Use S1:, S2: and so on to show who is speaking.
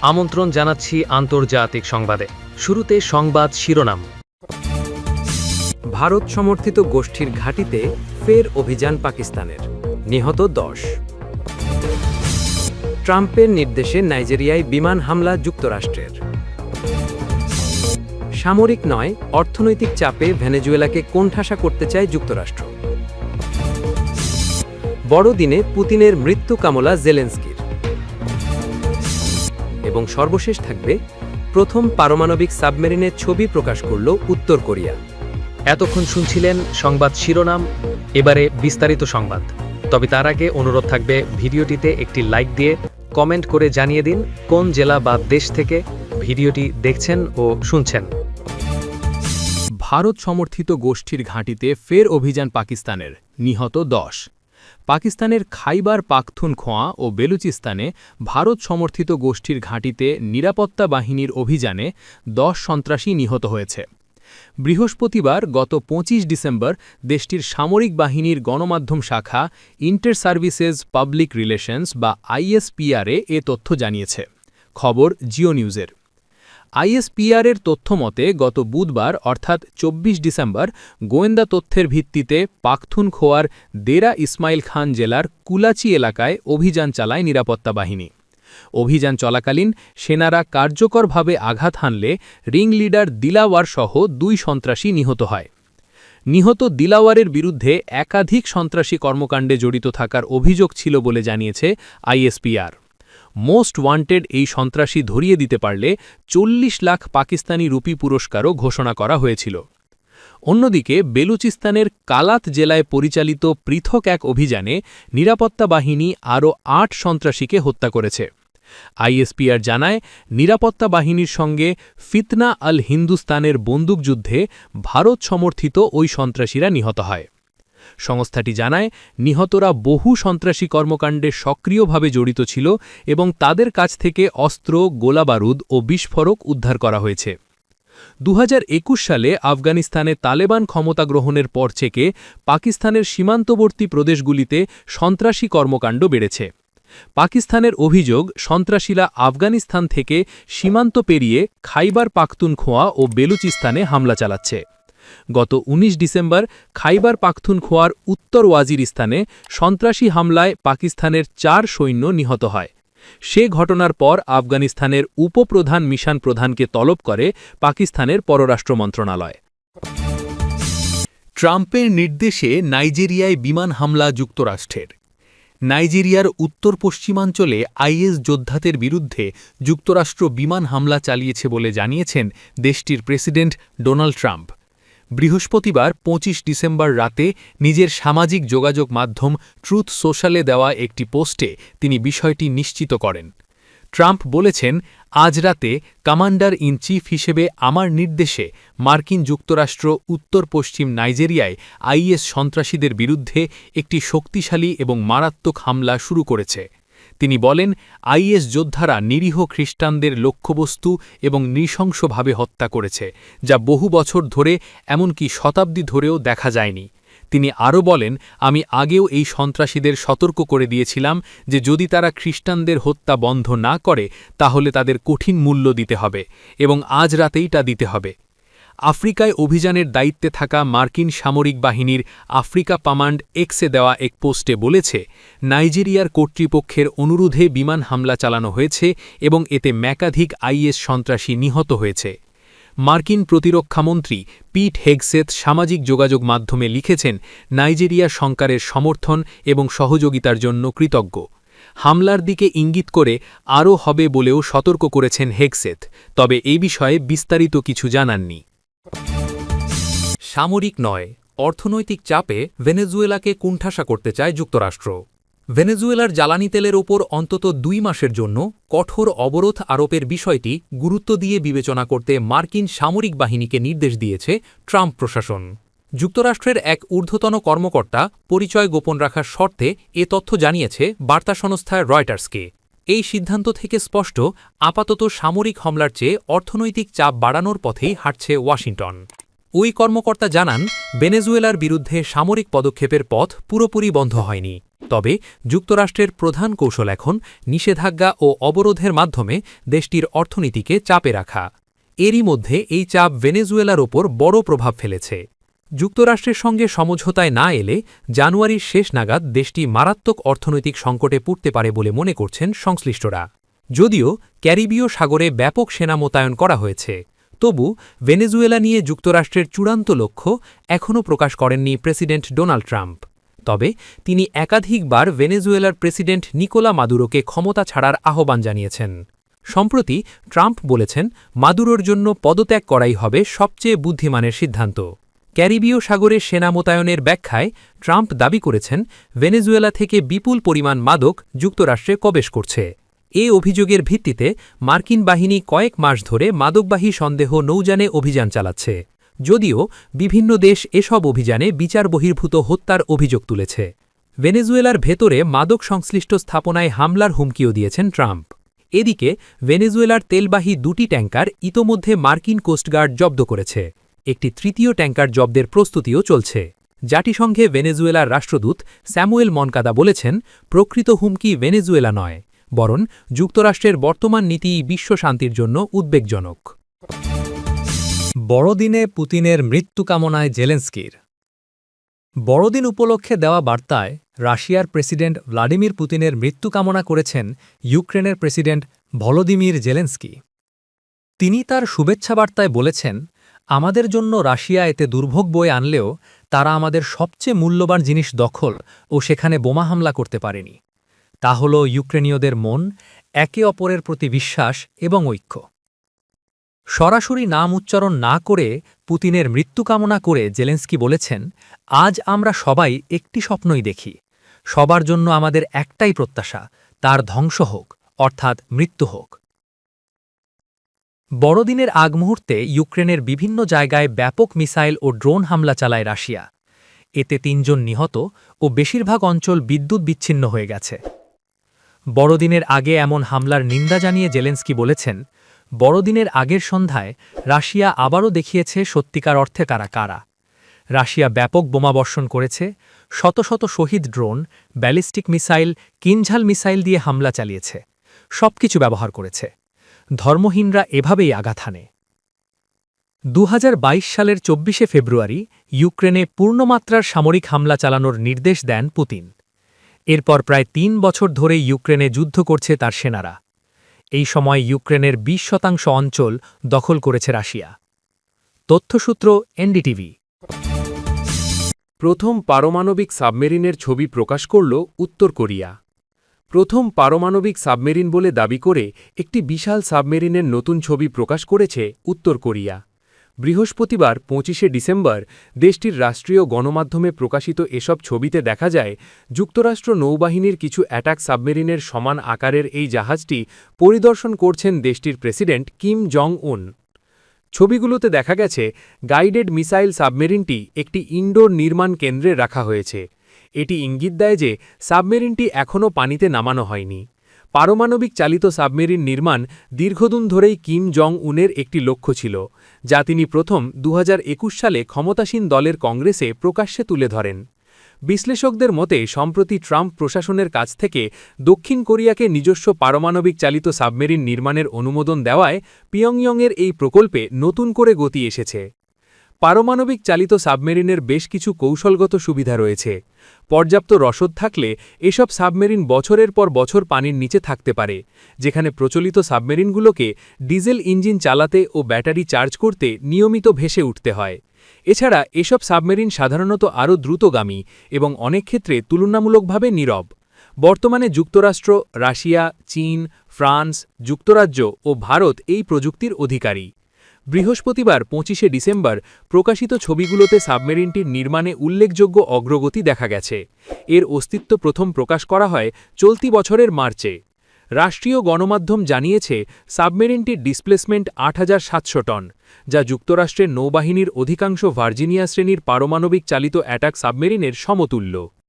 S1: আমন্ত্রণ জানাচ্ছি আন্তর্জাতিক সংবাদে। শুরুতে সংবাদ শিরোনাম।
S2: ভারত সমর্থিত গোষ্ঠীর ঘাঁটিতে ফের অভিযান পাকিস্তানের, নিহত 10। ট্রাম্পের নির্দেশে নাইজেরিয়ায় বিমান হামলা যুক্তরাষ্ট্রের। সামরিক নয়, অর্থনৈতিক চাপে ভেনেজুয়েলাকে কোণঠাসা করতে চায় যুক্তরাষ্ট্র। বড়দিনে পুতিনের মৃত্যু কামনা জেলেনস্কির। এবং সর্বশেষ থাকবে, প্রথম পারমাণবিক সাবমেরিনের ছবি প্রকাশ করল উত্তর কোরিয়া।
S1: এতক্ষণ শুনছিলেন সংবাদ শিরোনাম, এবারে বিস্তারিত সংবাদ। তবে তার আগে অনুরোধ থাকবে, ভিডিওটিতে একটি লাইক দিয়ে কমেন্ট করে জানিয়ে দিন কোন জেলা বা দেশ থেকে ভিডিওটি দেখছেন ও শুনছেন।
S3: ভারত সমর্থিত গোষ্ঠীর ঘাঁটিতে ফের অভিযান পাকিস্তানের, নিহত 10। পাকিস্তানের খাইবার পাখতুনখোয়া ও বেলুচিস্তানে ভারত সমর্থিত গোষ্ঠীর ঘাঁটিতে নিরাপত্তা বাহিনীর অভিযানে 10 সন্ত্রাসী নিহত হয়েছে। বৃহস্পতিবার গত 25 ডিসেম্বর দেশটির সামরিক বাহিনীর গণমাধ্যম শাখা ইন্টার সার্ভিসেস পাবলিক রিলেশনস বা আইএসপিআরএ এ তথ্য জানিয়েছে। খবর জিও নিউজের। আইএসপিআরের তথ্য মতে গত বুধবার অর্থাৎ 24 ডিসেম্বর গোয়েন্দা তথ্যের ভিত্তিতে পাখতুনখোয়ার দেরা ইসমাইল খান জেলার কুলাচি এলাকায় অভিযান চালায় নিরাপত্তা বাহিনী। অভিযান চলাকালীন সেনারা কার্যকরভাবে আঘাত হানলে রিং লিডার দিলাওয়ার সহ 2 সন্ত্রাসী নিহত হয়। নিহত দিলাওয়ারের বিরুদ্ধে একাধিক সন্ত্রাসী কর্মকাণ্ডে জড়িত থাকার অভিযোগ ছিল বলে জানিয়েছে আইএসপিআর। মোস্ট ওয়ান্টেড এই সন্ত্রাসী ধরিয়ে দিতে পারলে 40 লাখ পাকিস্তানি রুপি পুরস্কারও ঘোষণা করা হয়েছিল। অন্যদিকে বেলুচিস্তানের কালাত জেলায় পরিচালিত পৃথক এক অভিযানে নিরাপত্তা বাহিনী আরও 8 সন্ত্রাসীকে হত্যা করেছে। আইএসপিআর জানায়, নিরাপত্তা বাহিনীর সঙ্গে ফিতনা আল হিন্দুস্তানের বন্দুকযুদ্ধে ভারত সমর্থিত ওই সন্ত্রাসীরা নিহত হয়। সংস্থাটি জানায়, নিহতরা বহু সন্ত্রাসী কর্মকাণ্ডে সক্রিয়ভাবে জড়িত ছিল এবং তাদের কাছ থেকে অস্ত্র, গোলাবারুদ ও বিস্ফোরক উদ্ধার করা হয়েছে। 2021 সালে আফগানিস্তানে তালেবান ক্ষমতা গ্রহণের পর থেকে পাকিস্তানের সীমান্তবর্তী প্রদেশগুলিতে সন্ত্রাসী কর্মকাণ্ড বেড়েছে। পাকিস্তানের অভিযোগ, সন্ত্রাসীরা আফগানিস্তান থেকে সীমান্ত পেরিয়ে খাইবার পাখতুনখোয়া ও বেলুচিস্তানে হামলা চালাচ্ছে। গত 19 ডিসেম্বর খাইবার পাখতুনখোয়ার উত্তর ওয়াজিরিস্তানে সন্ত্রাসী হামলায় পাকিস্তানের 4 সৈন্য নিহত হয়। সে ঘটনার পর আফগানিস্তানের উপপ্রধান মিশন প্রধানকে তলব করে পাকিস্তানের পররাষ্ট্র মন্ত্রণালয়।
S4: ট্রাম্পের নির্দেশে নাইজেরিয়ায় বিমান হামলা যুক্তরাষ্ট্রের। নাইজেরিয়ার উত্তর পশ্চিমাঞ্চলে আইএস যোদ্ধাদের বিরুদ্ধে যুক্তরাষ্ট্র বিমান হামলা চালিয়েছে বলে জানিয়েছেন দেশটির প্রেসিডেন্ট ডোনাল্ড ট্রাম্প। বৃহস্পতিবার 25 ডিসেম্বর রাতে নিজের সামাজিক যোগাযোগ মাধ্যম ট্রুথ সোশ্যালে দেওয়া একটি পোস্টে তিনি বিষয়টি নিশ্চিত করেন। ট্রাম্প বলেছেন, আজ রাতে কমান্ডার ইন চিফ হিসেবে আমার নির্দেশে মার্কিন যুক্তরাষ্ট্র উত্তর পশ্চিম নাইজেরিয়ায় আইএস সন্ত্রাসীদের বিরুদ্ধে একটি শক্তিশালী এবং মারাত্মক হামলা শুরু করেছে। তিনি বলেন, আইএস যোদ্ধারা নিরীহ খ্রিস্টানদের লক্ষ্যবস্তু এবং নৃশংসভাবে হত্যা করেছে, যা বহু বছর ধরে এমনকি শতাব্দী ধরেও দেখা যায়নি। তিনি আরও বলেন, আমি আগেও এই সন্ত্রাসীদের সতর্ক করে দিয়েছিলাম যে যদি তারা খ্রিস্টানদের হত্যা বন্ধ না করে তাহলে তাদের কঠিন মূল্য দিতে হবে এবং আজ রাতেই তা দিতে হবে। আফ্রিকায় অভিযানের দায়িত্বে থাকা মার্কিন সামরিক বাহিনীর আফ্রিকা কমান্ড এক্সে দেওয়া এক পোস্টে বলেছে, নাইজেরিয়ার কর্তৃপক্ষের অনুরোধে বিমান হামলা চালানো হয়েছে এবং এতে একাধিক আইএস সন্ত্রাসী নিহত হয়েছে। মার্কিন প্রতিরক্ষামন্ত্রী পিট হেগসেথ সামাজিক যোগাযোগ মাধ্যমে লিখেছেন, নাইজেরিয়া সরকারের সমর্থন এবং সহযোগিতার জন্য কৃতজ্ঞ। হামলার দিকে ইঙ্গিত করে আরও হবে বলেও সতর্ক করেছেন হেগসেথ, তবে এই বিষয়ে বিস্তারিত কিছু জানাননি।
S2: সামরিক নয়, অর্থনৈতিক চাপে ভেনেজুয়েলাকে কোণঠাসা করতে চায় যুক্তরাষ্ট্র। ভেনেজুয়েলার জ্বালানি তেলের ওপর অন্তত 2 মাসের জন্য কঠোর অবরোধ আরোপের বিষয়টি গুরুত্ব দিয়ে বিবেচনা করতে মার্কিন সামরিক বাহিনীকে নির্দেশ দিয়েছে ট্রাম্প প্রশাসন। যুক্তরাষ্ট্রের এক ঊর্ধ্বতন কর্মকর্তা পরিচয় গোপন রাখার শর্তে এ তথ্য জানিয়েছে বার্তা সংস্থা রয়টার্সকে। এই সিদ্ধান্ত থেকে স্পষ্ট, আপাতত সামরিক হামলার চেয়ে অর্থনৈতিক চাপ বাড়ানোর পথেই হাঁটছে ওয়াশিংটন। ওই কর্মকর্তা জানান, ভেনেজুয়েলার বিরুদ্ধে সামরিক পদক্ষেপের পথ পুরোপুরি বন্ধ হয়নি। তবে যুক্তরাষ্ট্রের প্রধান কৌশল এখন নিষেধাজ্ঞা ও অবরোধের মাধ্যমে দেশটির অর্থনীতিকে চাপে রাখা। এরই মধ্যে এই চাপ ভেনেজুয়েলার ওপর বড় প্রভাব ফেলেছে। যুক্তরাষ্ট্রের সঙ্গে সমঝোতায় না এলে জানুয়ারির শেষ নাগাদ দেশটি মারাত্মক অর্থনৈতিক সংকটে পড়তে পারে বলে মনে করছেন সংশ্লিষ্টরা। যদিও ক্যারিবীয় সাগরে ব্যাপক সেনা মোতায়েন করা হয়েছে, তবু ভেনেজুয়েলা নিয়ে যুক্তরাষ্ট্রের চূড়ান্ত লক্ষ্য এখনও প্রকাশ করেননি প্রেসিডেন্ট ডোনাল্ড ট্রাম্প। তবে তিনি একাধিকবার ভেনেজুয়েলার প্রেসিডেন্ট নিকোলা মাদুরোকে ক্ষমতা ছাড়ার আহ্বান জানিয়েছেন। সম্প্রতি ট্রাম্প বলেছেন, মাদুরোর জন্য পদত্যাগ করাই হবে সবচেয়ে বুদ্ধিমানের সিদ্ধান্ত। ক্যারিবীয় সাগরে সেনা মোতায়েনের ব্যাখ্যায় ট্রাম্প দাবি করেছেন, ভেনেজুয়েলা থেকে বিপুল পরিমাণ মাদক যুক্তরাষ্ট্রে প্রবেশ করছে। এ অভিযোগের ভিত্তিতে মার্কিন বাহিনী কয়েক মাস ধরে মাদকবাহী সন্দেহ নৌযানে অভিযান চালাচ্ছে। যদিও বিভিন্ন দেশ এসব অভিযানে বিচার বহির্ভূত হত্যার অভিযোগ তুলেছে। ভেনেজুয়েলার ভেতরে মাদক সংশ্লিষ্ট স্থাপনায় হামলার হুমকিও দিয়েছেন ট্রাম্প। এদিকে ভেনেজুয়েলার তেলবাহী 2টি ট্যাঙ্কার ইতোমধ্যে মার্কিন কোস্টগার্ড জব্দ করেছে। একটি তৃতীয় ট্যাঙ্কার জব্দের প্রস্তুতিও চলছে। জাতিসংঘে ভেনেজুয়েলার রাষ্ট্রদূত স্যামুয়েল মনকাদা বলেছেন, প্রকৃত হুমকি ভেনেজুয়েলা নয়, বরং যুক্তরাষ্ট্রের বর্তমান নীতি বিশ্ব শান্তির জন্য উদ্বেগজনক।
S3: বড়দিনে পুতিনের মৃত্যু কামনায় জেলেনস্কির। বড়দিন উপলক্ষে দেওয়া বার্তায় রাশিয়ার প্রেসিডেন্ট ভ্লাদিমির পুতিনের মৃত্যু কামনা করেছেন ইউক্রেনের প্রেসিডেন্ট ভলোদিমির জেলেনস্কি। তিনি তার শুভেচ্ছা বার্তায় বলেছেন, আমাদের জন্য রাশিয়া এতে দুর্ভোগ বয়ে আনলেও তারা আমাদের সবচেয়ে মূল্যবান জিনিস দখল ও সেখানে বোমা হামলা করতে পারেনি। তা হল ইউক্রেনীয়দের মন, একে অপরের প্রতি বিশ্বাস এবং ঐক্য। সরাসরি নাম উচ্চারণ না করে পুতিনের মৃত্যু কামনা করে জেলেনস্কি বলেছেন, আজ আমরা সবাই একটি স্বপ্নই দেখি। সবার জন্য আমাদের একটাই প্রত্যাশা, তার ধ্বংস হোক, অর্থাৎ মৃত্যু হোক। বড়দিনের আগ মুহূর্তে ইউক্রেনের বিভিন্ন জায়গায় ব্যাপক মিসাইল ও ড্রোন হামলা চালায় রাশিয়া। এতে 3 জন নিহত ও বেশিরভাগ অঞ্চল বিদ্যুৎ বিচ্ছিন্ন হয়ে গেছে। বড়দিনের আগে এমন হামলার নিন্দা জানিয়ে জেলেনস্কি বলেছেন, বড়দিনের আগের সন্ধ্যায় রাশিয়া আবারও দেখিয়েছে সত্যিকার অর্থে কারা কারা। রাশিয়া ব্যাপক বোমাবর্ষণ করেছে, শত শত শহীদ drone, ballistic missile, Kinzhal missile দিয়ে হামলা চালিয়েছে। সবকিছু ব্যবহার করেছে। ধর্মহীনরা এভাবেই আঘাত হানে। 2022 সালের 24শে ফেব্রুয়ারি ইউক্রেনে পূর্ণমাত্রার সামরিক হামলা চালানোর নির্দেশ দেন পুতিন। এরপর প্রায় 3 বছর ধরে ইউক্রেনে যুদ্ধ করছে তার সেনারা। এই সময় ইউক্রেনের 20% অঞ্চল দখল করেছে রাশিয়া। তথ্যসূত্র এনডিটিভি।
S4: প্রথম পারমাণবিক সাবমেরিনের ছবি প্রকাশ করল উত্তর কোরিয়া। প্রথম পারমাণবিক সাবমেরিন বলে দাবি করে একটি বিশাল সাবমেরিনের নতুন ছবি প্রকাশ করেছে উত্তর কোরিয়া। বৃহস্পতিবার 25শে ডিসেম্বর দেশটির রাষ্ট্রীয় গণমাধ্যমে প্রকাশিত এসব ছবিতে দেখা যায়, যুক্তরাষ্ট্র নৌবাহিনীর কিছু অ্যাটাক সাবমেরিনের সমান আকারের এই জাহাজটি পরিদর্শন করছেন দেশটির প্রেসিডেন্ট কিম জং উন। ছবিগুলোতে দেখা গেছে, গাইডেড মিসাইল সাবমেরিনটি একটি ইনডোর নির্মাণ কেন্দ্রে রাখা হয়েছে। এটি ইঙ্গিত দেয় যে সাবমেরিনটি এখনও পানিতে নামানো হয়নি। পারমাণবিক চালিত সাবমেরিন নির্মাণ দীর্ঘদিন ধরেই কিম জং উনের একটি লক্ষ্য ছিল, যা তিনি প্রথম 2021 সালে ক্ষমতাসীন দলের কংগ্রেসে প্রকাশ্যে তুলে ধরেন। বিশ্লেষকদের মতে সম্প্রতি ট্রাম্প প্রশাসনের কাছ থেকে দক্ষিণ কোরিয়াকে নিজস্ব পারমাণবিক চালিত সাবমেরিন নির্মাণের অনুমোদন দেওয়ায় পিয়ংইয়ংয়ের এই প্রকল্পে নতুন করে গতি এসেছে। পারমাণবিক চালিত সাবমেরিনের বেশ কিছু কৌশলগত সুবিধা রয়েছে। পর্যাপ্ত রসদ থাকলে এসব সাবমেরিন বছরের পর বছর পানির নিচে থাকতে পারে, যেখানে প্রচলিত সাবমেরিনগুলোকে ডিজেল ইঞ্জিন চালাতে ও ব্যাটারি চার্জ করতে নিয়মিত ভেসে উঠতে হয়। এছাড়া এসব সাবমেরিন সাধারণত আরও দ্রুতগামী এবং অনেক ক্ষেত্রে তুলনামূলকভাবে নীরব। বর্তমানে যুক্তরাষ্ট্র, রাশিয়া, চীন, ফ্রান্স, যুক্তরাজ্য ও ভারত এই প্রযুক্তির অধিকারী। বৃহস্পতিবার 25শে ডিসেম্বর প্রকাশিত ছবিগুলোতে সাবমেরিনটির নির্মাণে উল্লেখযোগ্য অগ্রগতি দেখা গেছে। এর অস্তিত্ব প্রথম প্রকাশ করা হয় চলতি বছরের মার্চে। রাষ্ট্রীয় গণমাধ্যম জানিয়েছে, সাবমেরিনটির ডিসপ্লেসমেন্ট 8700 টন, যা যুক্তরাষ্ট্রের নৌবাহিনীর অধিকাংশ ভার্জিনিয়া শ্রেণীর পারমাণবিক চালিত অ্যাটাক সাবমেরিনের সমতুল্য।